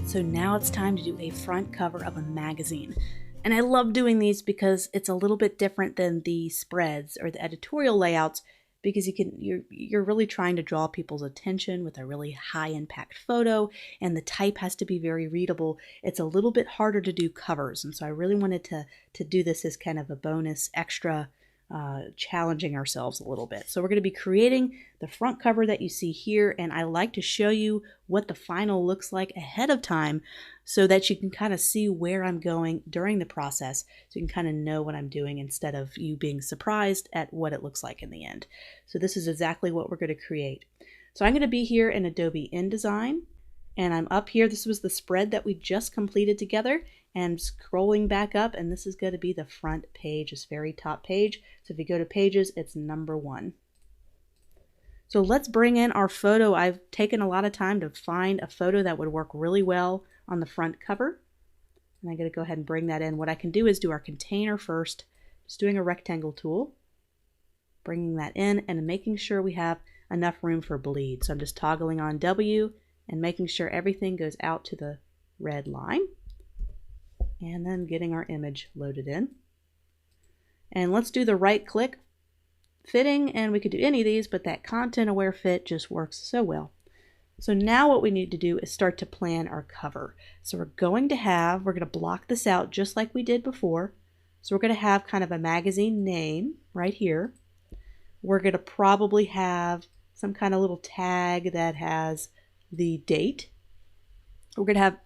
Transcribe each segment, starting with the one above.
So now it's time to do a front cover of a magazine. And I love doing these because it's a little bit different than the spreads or the editorial layouts, because you're really trying to draw people's attention with a really high impact photo, and the type has to be very readable. It's a little bit harder to do covers, and so I really wanted to do this as kind of a bonus extra, challenging ourselves a little bit. So we're going to be creating the front cover that you see here, and I like to show you what the final looks like ahead of time so that you can kind of see where I'm going during the process, so you can kind of know what I'm doing instead of you being surprised at what it looks like in the end. So this is exactly what we're going to create. So I'm going to be here in Adobe InDesign, and I'm up here. This was the spread that we just completed together, and scrolling back up, and this is going to be the front page, this very top page. So if you go to pages, it's number 1. So let's bring in our photo. I've taken a lot of time to find a photo that would work really well on the front cover, and I'm going to go ahead and bring that in. What I can do is do our container first, just doing a rectangle tool, bringing that in and making sure we have enough room for bleed. So I'm just toggling on W and making sure everything goes out to the red line, and then getting our image loaded in. And let's do the right click fitting, and we could do any of these, but that content aware fit just works so well. So now what we need to do is start to plan our cover. So we're going to block this out just like we did before. So we're going to have kind of a magazine name right here. We're going to probably have some kind of little tag that has the date. We're going to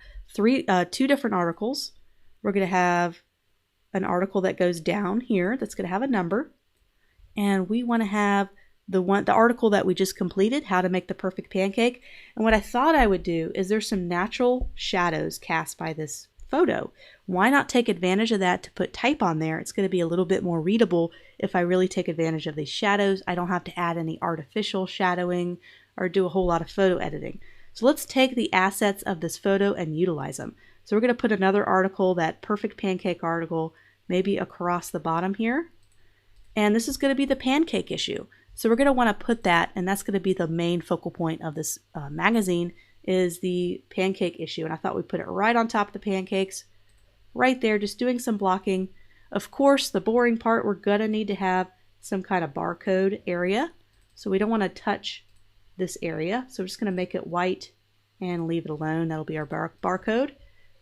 have two different articles. We're going to have an article that goes down here that's going to have a number. And we want to have the article that we just completed, how to make the perfect pancake. And what I thought I would do is there's some natural shadows cast by this photo. Why not take advantage of that to put type on there? It's going to be a little bit more readable if I really take advantage of these shadows. I don't have to add any artificial shadowing or do a whole lot of photo editing. So let's take the assets of this photo and utilize them. So we're going to put another article, that perfect pancake article, maybe across the bottom here. And this is going to be the pancake issue. So we're going to want to put that, and that's going to be the main focal point of this magazine, is the pancake issue. And I thought we'd put it right on top of the pancakes, right there, just doing some blocking. Of course, the boring part, we're going to need to have some kind of barcode area. So we don't want to touch this area. So we're just going to make it white and leave it alone. That'll be our barcode.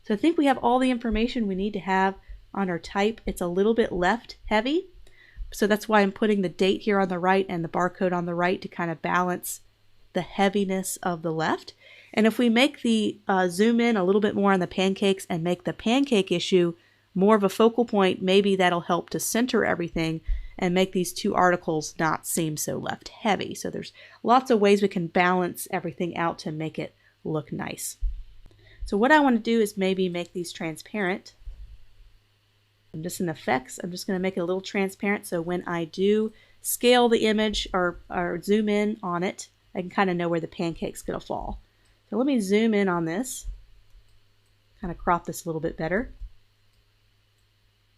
So I think we have all the information we need to have on our type. It's a little bit left heavy. So that's why I'm putting the date here on the right and the barcode on the right to kind of balance the heaviness of the left. And if we make the zoom in a little bit more on the pancakes and make the pancake issue more of a focal point, maybe that'll help to center everything and make these two articles not seem so left heavy. So there's lots of ways we can balance everything out to make it look nice. So what I want to do is maybe make these transparent. I'm just in effects, I'm just going to make it a little transparent so when I do scale the image or zoom in on it, I can kind of know where the pancake's going to fall. So let me zoom in on this, kind of crop this a little bit better.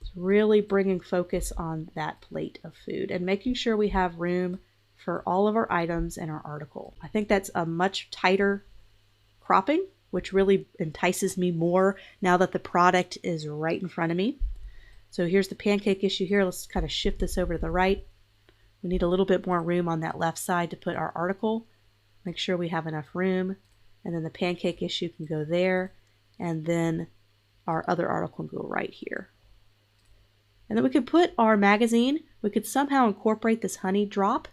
It's really bringing focus on that plate of food and making sure we have room for all of our items in our article. I think that's a much tighter cropping, which really entices me more now that the product is right in front of me. So here's the pancake issue here. Let's kind of shift this over to the right. We need a little bit more room on that left side to put our article. Make sure we have enough room. And then the pancake issue can go there. And then our other article can go right here. And then we could put our magazine. We could somehow incorporate this honey drop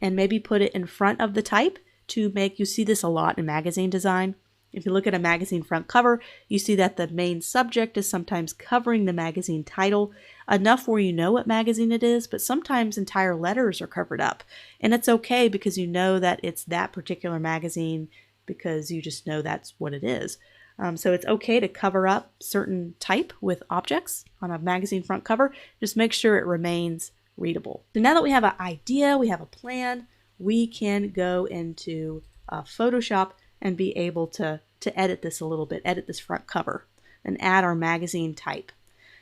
and maybe put it in front of the type to make, you see this a lot in magazine design. If you look at a magazine front cover, you see that the main subject is sometimes covering the magazine title, enough where you know what magazine it is, but sometimes entire letters are covered up. And it's okay because you know that it's that particular magazine because you just know that's what it is. So it's okay to cover up certain type with objects on a magazine front cover. Just make sure it remains readable. So now that we have an idea, we have a plan, we can go into Photoshop and be able to edit this a little bit, edit this front cover and add our magazine type.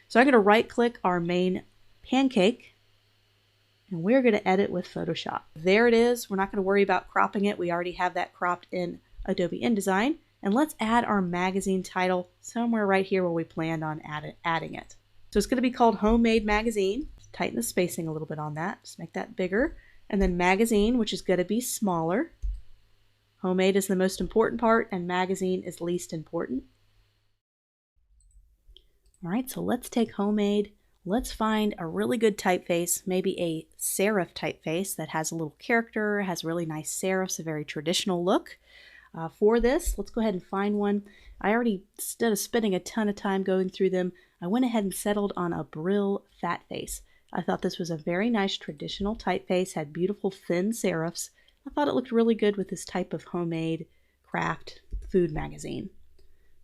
So I'm going to right click our main pancake and we're going to edit with Photoshop. There it is. We're not going to worry about cropping it. We already have that cropped in Adobe InDesign. And let's add our magazine title somewhere right here where we planned on adding it. So it's going to be called Homemade Magazine. Tighten the spacing a little bit on that. Just make that bigger. And then magazine, which is going to be smaller. Homemade is the most important part and magazine is least important. All right, so let's take homemade. Let's find a really good typeface, maybe a serif typeface that has a little character, has really nice serifs, a very traditional look. For this, let's go ahead and find one. I already, instead of spending a ton of time going through them, I went ahead and settled on a Brill Fat Face. I thought this was a very nice traditional typeface, had beautiful thin serifs. I thought it looked really good with this type of homemade craft food magazine.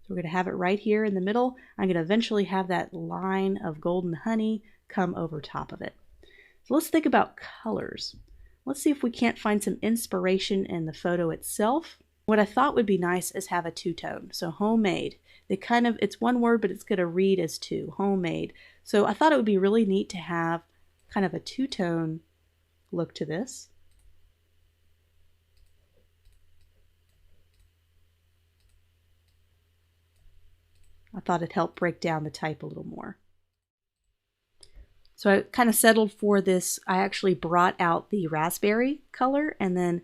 So we're going to have it right here in the middle. I'm going to eventually have that line of golden honey come over top of it. So let's think about colors. Let's see if we can't find some inspiration in the photo itself. What I thought would be nice is have a two-tone. So homemade. It's one word, but it's going to read as two. Homemade. So I thought it would be really neat to have kind of a two-tone look to this. I thought it helped break down the type a little more. So I kind of settled for this. I actually brought out the raspberry color and then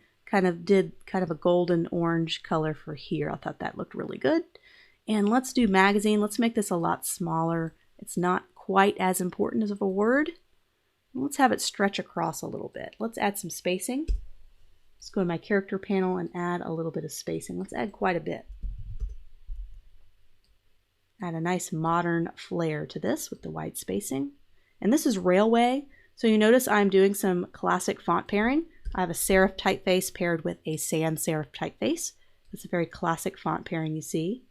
did a golden orange color for here. I thought that looked really good. And let's do magazine. Let's make this a lot smaller. It's not quite as important as a word. Let's have it stretch across a little bit. Let's add some spacing. Let's go to my character panel and add a little bit of spacing. Let's add quite a bit. Add a nice modern flair to this with the white spacing. And this is Railway, so you notice I'm doing some classic font pairing. I have a serif typeface paired with a sans serif typeface. It's a very classic font pairing you see.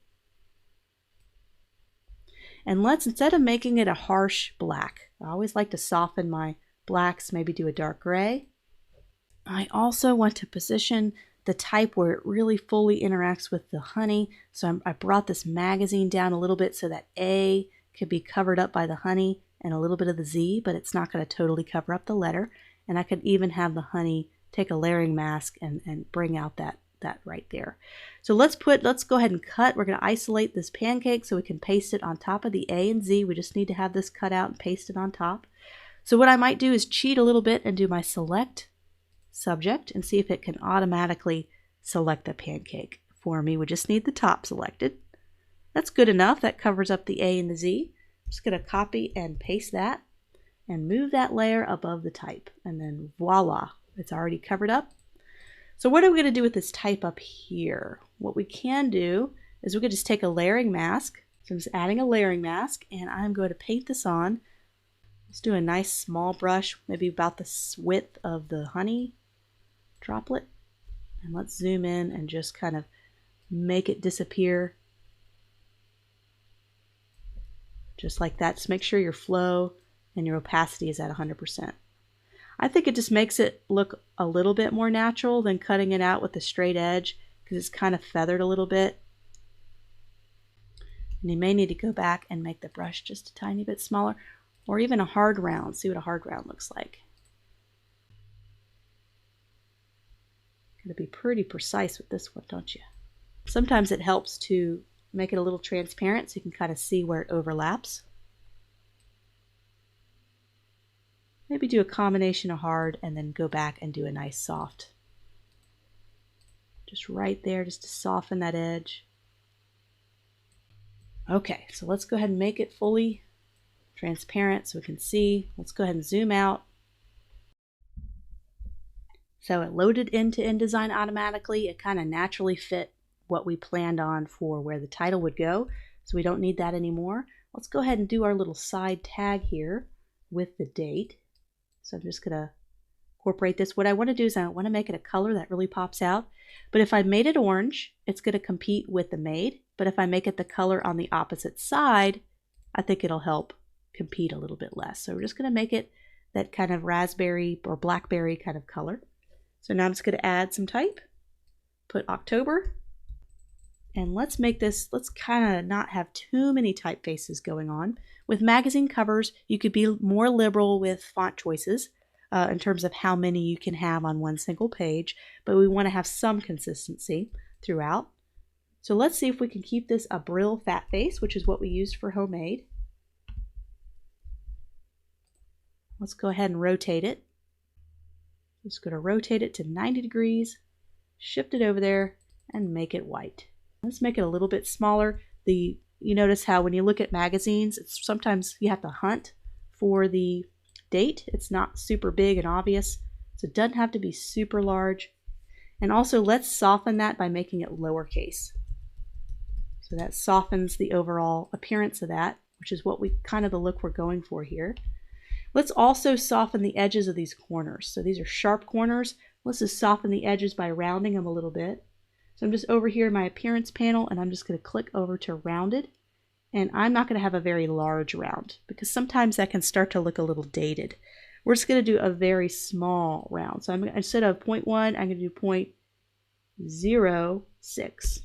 And let's, instead of making it a harsh black, I always like to soften my blacks, maybe do a dark gray. I also want to position the type where it really fully interacts with the honey. So I brought this magazine down a little bit so that A could be covered up by the honey and a little bit of the Z, but it's not going to totally cover up the letter. And I could even have the honey take a layering mask and bring out that right there. So let's go ahead and cut. We're going to isolate this pancake so we can paste it on top of the A and Z. We just need to have this cut out and paste it on top. So what I might do is cheat a little bit and do my select subject and see if it can automatically select the pancake for me. We just need the top selected. That's good enough. That covers up the A and the Z. I'm just going to copy and paste that and move that layer above the type. And then voila, it's already covered up. So what are we going to do with this type up here? What we can do is we could just take a layering mask. So I'm just adding a layering mask and I'm going to paint this on. Let's do a nice small brush, maybe about the width of the honey droplet. And let's zoom in and just kind of make it disappear. Just like that. Just make sure your flow and your opacity is at 100%. I think it just makes it look a little bit more natural than cutting it out with a straight edge because it's kind of feathered a little bit. And you may need to go back and make the brush just a tiny bit smaller or even a hard round. See what a hard round looks like. Gotta be pretty precise with this one, don't you? Sometimes it helps to make it a little transparent so you can kind of see where it overlaps. Maybe do a combination of hard and then go back and do a nice soft. Just right there, just to soften that edge. Okay, so let's go ahead and make it fully transparent so we can see. Let's go ahead and zoom out. So it loaded into InDesign automatically. It kind of naturally fit what we planned on for where the title would go. So we don't need that anymore. Let's go ahead and do our little side tag here with the date. So I'm just going to incorporate this. What I want to do is I want to make it a color that really pops out. But if I made it orange, it's going to compete with the made. But if I make it the color on the opposite side, I think it'll help compete a little bit less. So we're just going to make it that kind of raspberry or blackberry kind of color. So now I'm just going to add some type, put October, and let's make this, let's kind of not have too many typefaces going on. With magazine covers, you could be more liberal with font choices in terms of how many you can have on one single page, but we want to have some consistency throughout. So let's see if we can keep this a Brill fat face, which is what we used for homemade. Let's go ahead and rotate it. Just going to rotate it to 90 degrees, shift it over there, and make it white. Let's make it a little bit smaller. You notice how when you look at magazines, sometimes you have to hunt for the date. It's not super big and obvious, so it doesn't have to be super large. And also, let's soften that by making it lowercase. So that softens the overall appearance of that, which is what kind of the look we're going for here. Let's also soften the edges of these corners. So these are sharp corners. Let's just soften the edges by rounding them a little bit. So I'm just over here in my appearance panel, and I'm just going to click over to rounded. And I'm not going to have a very large round because sometimes that can start to look a little dated. We're just going to do a very small round. So instead of 0.1, I'm going to do 0.06.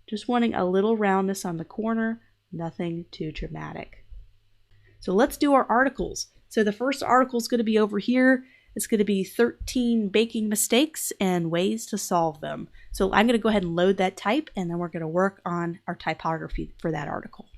Just wanting a little roundness on the corner, nothing too dramatic. So let's do our articles. So the first article is going to be over here. It's going to be 13 baking mistakes and ways to solve them. So I'm going to go ahead and load that type, and then we're going to work on our typography for that article.